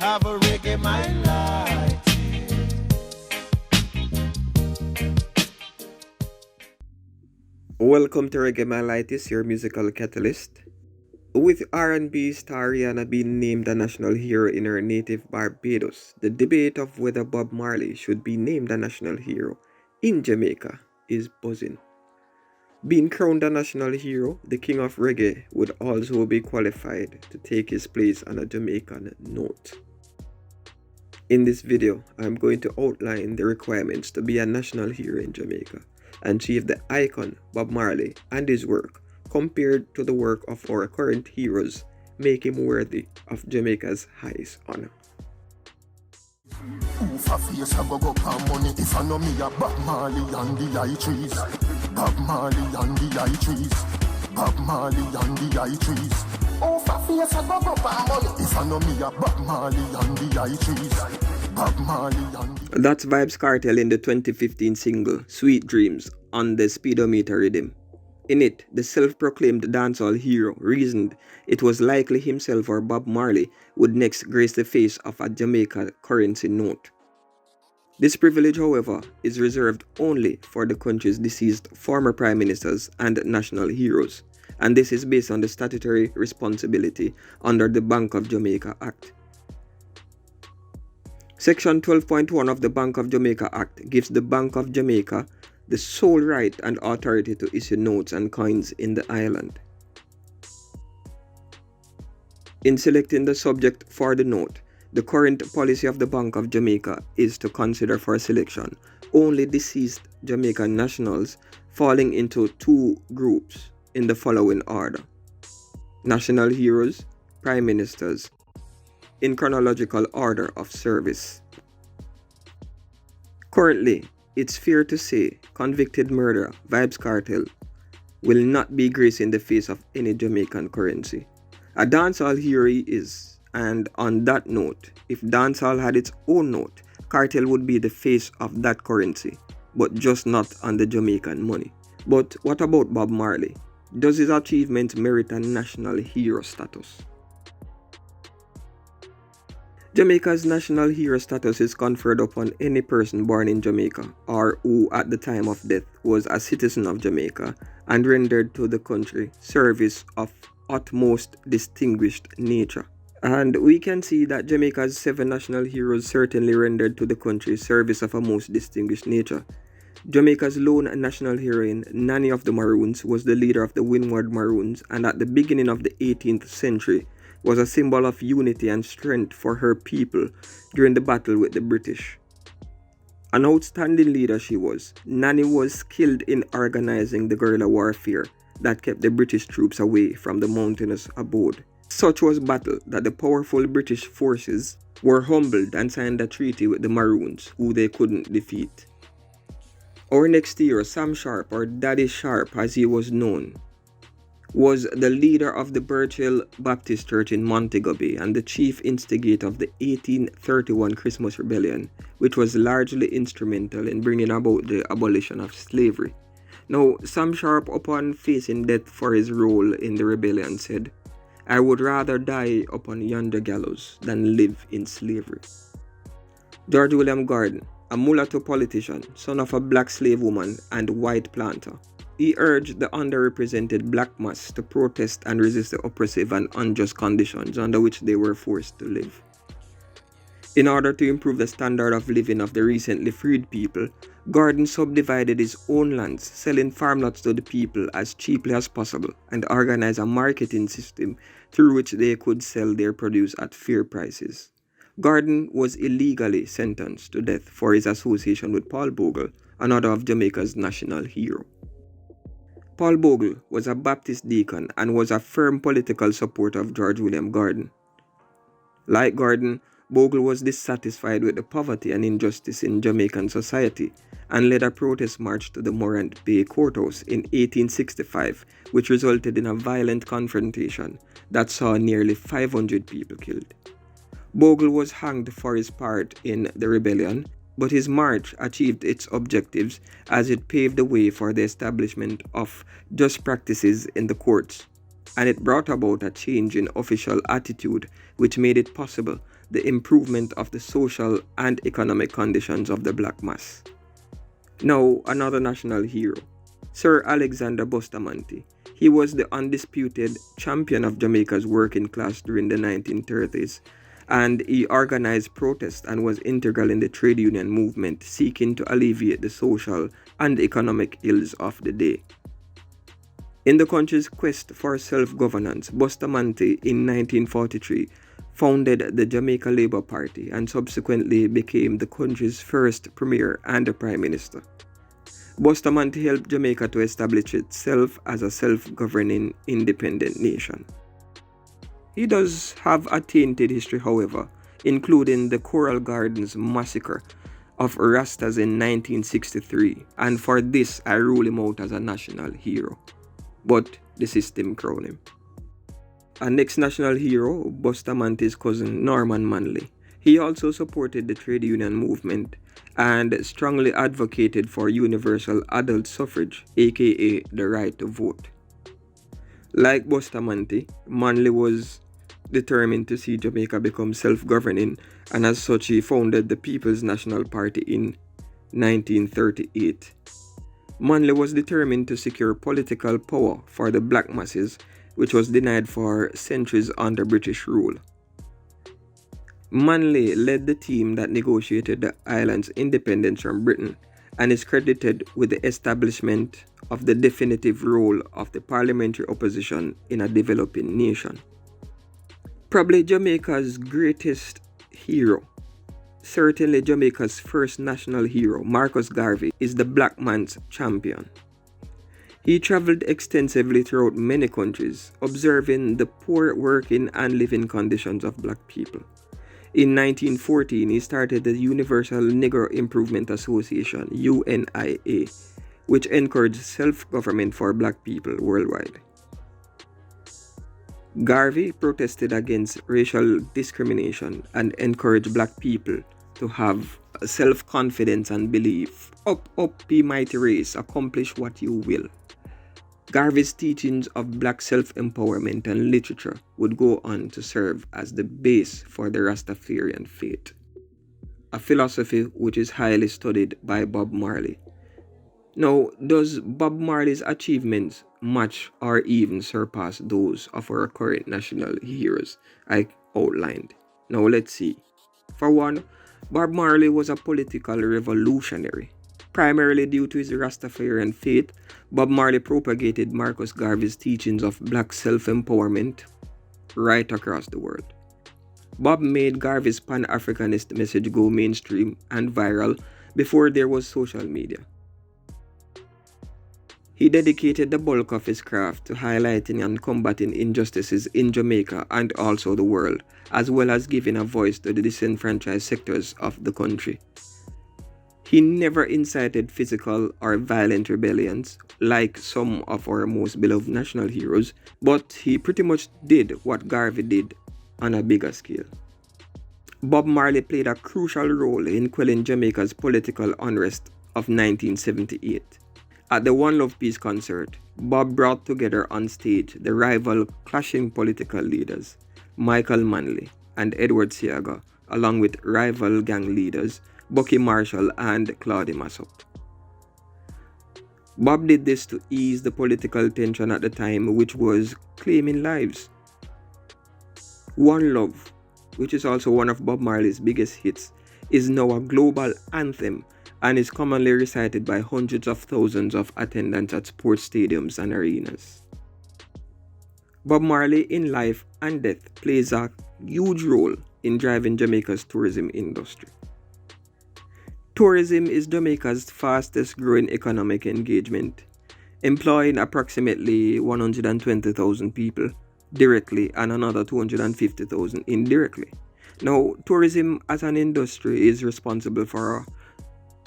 have a Reggaemylitis. Welcome to Reggaemylitis, your musical catalyst. With R&B star Rihanna being named a national hero in her native Barbados, the debate of whether Bob Marley should be named a national hero in Jamaica is buzzing. Being crowned a national hero, the king of reggae would also be qualified to take his place on a Jamaican note. In this video, I'm going to outline the requirements to be a national hero in Jamaica and see if the icon Bob Marley and his work, compared to the work of our current heroes, make him worthy of Jamaica's highest honor. Bob Marley and the high trees. Bob Marley and the high trees. Bob Marley and the high trees. Oh, for face I go up and money. If I know me a Bob Marley and the high trees. Bob Marley and the... That's Vybz Kartel in the 2015 single Sweet Dreams on the Speedometer rhythm. In it, the self-proclaimed dancehall hero reasoned it was likely himself or Bob Marley would next grace the face of a Jamaica currency note. This privilege, however, is reserved only for the country's deceased former prime ministers and national heroes, and this is based on the statutory responsibility under the Bank of Jamaica Act. Section 12.1 of the Bank of Jamaica Act gives the Bank of Jamaica the sole right and authority to issue notes and coins in the island. In selecting the subject for the note, the current policy of the Bank of Jamaica is to consider for selection only deceased Jamaican nationals falling into two groups in the following order: national heroes, prime ministers, in chronological order of service. Currently, it's fair to say convicted murderer Vybz Kartel will not be gracing the face of any Jamaican currency. A dancehall hero he is, and on that note, if dancehall had its own note, Kartel would be the face of that currency, but just not on the Jamaican money. But what about Bob Marley? Does his achievement merit a national hero status? Jamaica's national hero status is conferred upon any person born in Jamaica or who at the time of death was a citizen of Jamaica and rendered to the country service of utmost distinguished nature. And we can see that Jamaica's 7 national heroes certainly rendered to the country service of a most distinguished nature. Jamaica's lone national heroine, Nanny of the Maroons, was the leader of the Windward Maroons, and at the beginning of the 18th century was a symbol of unity and strength for her people during the battle with the British. An outstanding leader she was, Nanny was skilled in organizing the guerrilla warfare that kept the British troops away from the mountainous abode. Such was battle that the powerful British forces were humbled and signed a treaty with the Maroons, who they couldn't defeat. Our next hero, Sam Sharp, or Daddy Sharp as he was known, was the leader of the Birchill Baptist Church in Montego Bay and the chief instigator of the 1831 Christmas Rebellion, which was largely instrumental in bringing about the abolition of slavery. Now, Sam Sharp, upon facing death for his role in the rebellion, said, "I would rather die upon yonder gallows than live in slavery." George William Gordon, a mulatto politician, son of a black slave woman and white planter, he urged the underrepresented black mass to protest and resist the oppressive and unjust conditions under which they were forced to live. In order to improve the standard of living of the recently freed people, Gordon subdivided his own lands, selling farm lots to the people as cheaply as possible, and organized a marketing system through which they could sell their produce at fair prices. Gordon was illegally sentenced to death for his association with Paul Bogle, another of Jamaica's national hero. Paul Bogle was a Baptist deacon and was a firm political supporter of George William Gordon. Like Gordon, Bogle was dissatisfied with the poverty and injustice in Jamaican society and led a protest march to the Morant Bay Courthouse in 1865, which resulted in a violent confrontation that saw nearly 500 people killed. Bogle was hanged for his part in the rebellion, but his march achieved its objectives as it paved the way for the establishment of just practices in the courts. and it brought about a change in official attitude which made it possible the improvement of the social and economic conditions of the black mass. Now, another national hero, Sir Alexander Bostamanti. He was the undisputed champion of Jamaica's working class during the 1930s, and he organized protests and was integral in the trade union movement seeking to alleviate the social and economic ills of the day. In the country's quest for self-governance, Bostamanti in 1943 founded the Jamaica Labour Party and subsequently became the country's first premier and a prime minister. Bostamanti helped Jamaica to establish itself as a self-governing independent nation. He does have a tainted history, however, including the Coral Gardens massacre of Rastas in 1963, and for this I rule him out as a national hero. But the system crowned him. Our next national hero, Bostamanti's cousin Norman Manley. He also supported the trade union movement and strongly advocated for universal adult suffrage, aka the right to vote. Like Bostamanti, Manley was determined to see Jamaica become self-governing, and as such he founded the People's National Party in 1938. Manley was determined to secure political power for the black masses, which was denied for centuries under British rule. Manley led the team that negotiated the island's independence from Britain and is credited with the establishment of the definitive role of the parliamentary opposition in a developing nation. Probably Jamaica's greatest hero, certainly Jamaica's first national hero, Marcus Garvey, is the black man's champion. He traveled extensively throughout many countries, observing the poor working and living conditions of black people. In 1914, he started the Universal Negro Improvement Association, UNIA, which encouraged self-government for black people worldwide. Garvey protested against racial discrimination and encouraged black people to have self-confidence and belief. Up, up, be mighty race, accomplish what you will. Garvey's teachings of black self-empowerment and literature would go on to serve as the base for the Rastafarian faith, a philosophy which is highly studied by Bob Marley. Now, does Bob Marley's achievements match or even surpass those of our current national heroes I outlined? Now, let's see. For one, Bob Marley was a political revolutionary. Primarily due to his Rastafarian faith, Bob Marley propagated Marcus Garvey's teachings of black self-empowerment right across the world. Bob made Garvey's Pan-Africanist message go mainstream and viral before there was social media. He dedicated the bulk of his craft to highlighting and combating injustices in Jamaica and also the world, as well as giving a voice to the disenfranchised sectors of the country. He never incited physical or violent rebellions like some of our most beloved national heroes, but he pretty much did what Garvey did on a bigger scale. Bob Marley played a crucial role in quelling Jamaica's political unrest of 1978. At the One Love Peace concert, Bob brought together on stage the rival clashing political leaders, Michael Manley and Edward Seaga, along with rival gang leaders, Bucky Marshall and Claude Massop. Bob did this to ease the political tension at the time, which was claiming lives. One Love, which is also one of Bob Marley's biggest hits, is now a global anthem and is commonly recited by hundreds of thousands of attendants at sports stadiums and arenas. Bob Marley in life and death plays a huge role in driving Jamaica's tourism industry. Tourism is Jamaica's fastest growing economic engagement, employing approximately 120,000 people directly and another 250,000 indirectly. Now, tourism as an industry is responsible for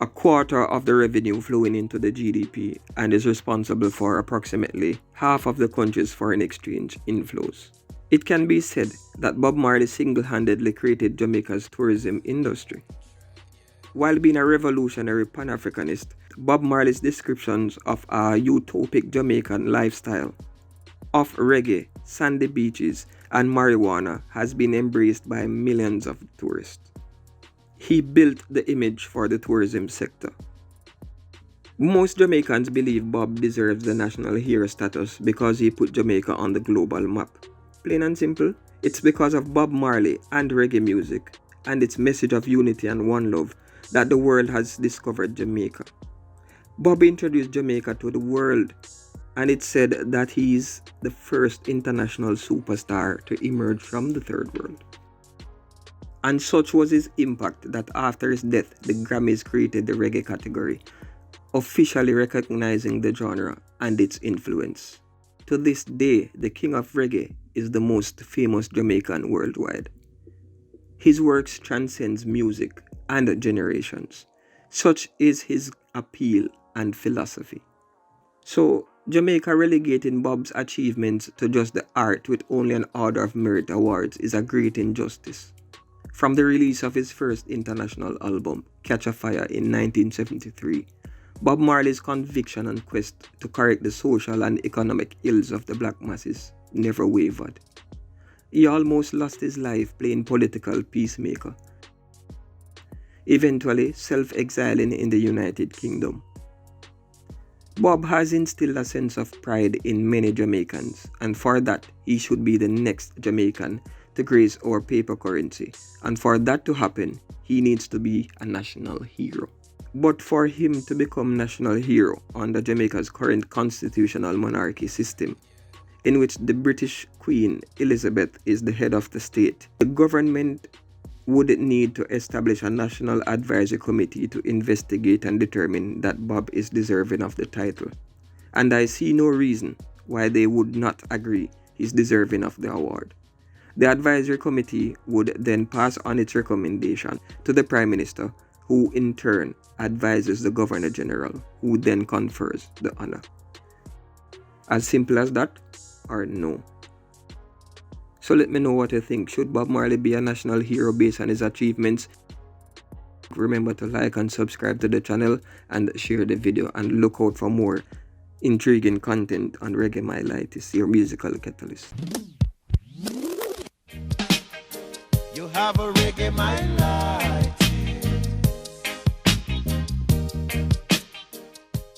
a quarter of the revenue flowing into the GDP and is responsible for approximately half of the country's foreign exchange inflows. It can be said that Bob Marley single-handedly created Jamaica's tourism industry. While being a revolutionary Pan-Africanist, Bob Marley's descriptions of a utopic Jamaican lifestyle of reggae, sandy beaches, and marijuana has been embraced by millions of tourists. He built the image for the tourism sector. Most Jamaicans believe Bob deserves the national hero status because he put Jamaica on the global map. Plain and simple, it's because of Bob Marley and reggae music and its message of unity and one love that the world has discovered Jamaica. Bob introduced Jamaica to the world, and it's said that he is the first international superstar to emerge from the third world. And such was his impact that after his death, the Grammys created the reggae category, officially recognizing the genre and its influence. To this day, the king of reggae is the most famous Jamaican worldwide. His works transcends music and generations. Such is his appeal and philosophy. So, Jamaica relegating Bob's achievements to just the art with only an Order of Merit awards is a great injustice. From the release of his first international album, Catch a Fire in 1973, Bob Marley's conviction and quest to correct the social and economic ills of the black masses never wavered. He almost lost his life playing political peacemaker, eventually self-exiling in the United Kingdom. Bob has instilled a sense of pride in many Jamaicans, and for that, he should be the next Jamaican to grace our paper currency, and for that to happen, he needs to be a national hero. But for him to become national hero under Jamaica's current constitutional monarchy system, in which the British Queen Elizabeth is the head of the state, the government would need to establish a national advisory committee to investigate and determine that Bob is deserving of the title. And I see no reason why they would not agree he's deserving of the award. The advisory committee would then pass on its recommendation to the Prime Minister, who in turn advises the Governor General, who then confers the honor. As simple as that, or no? So let me know what you think. Should Bob Marley be a national hero based on his achievements? Remember to like and subscribe to the channel and share the video, and look out for more intriguing content on Reggaemylitis, your musical catalyst. You have a reggae my life.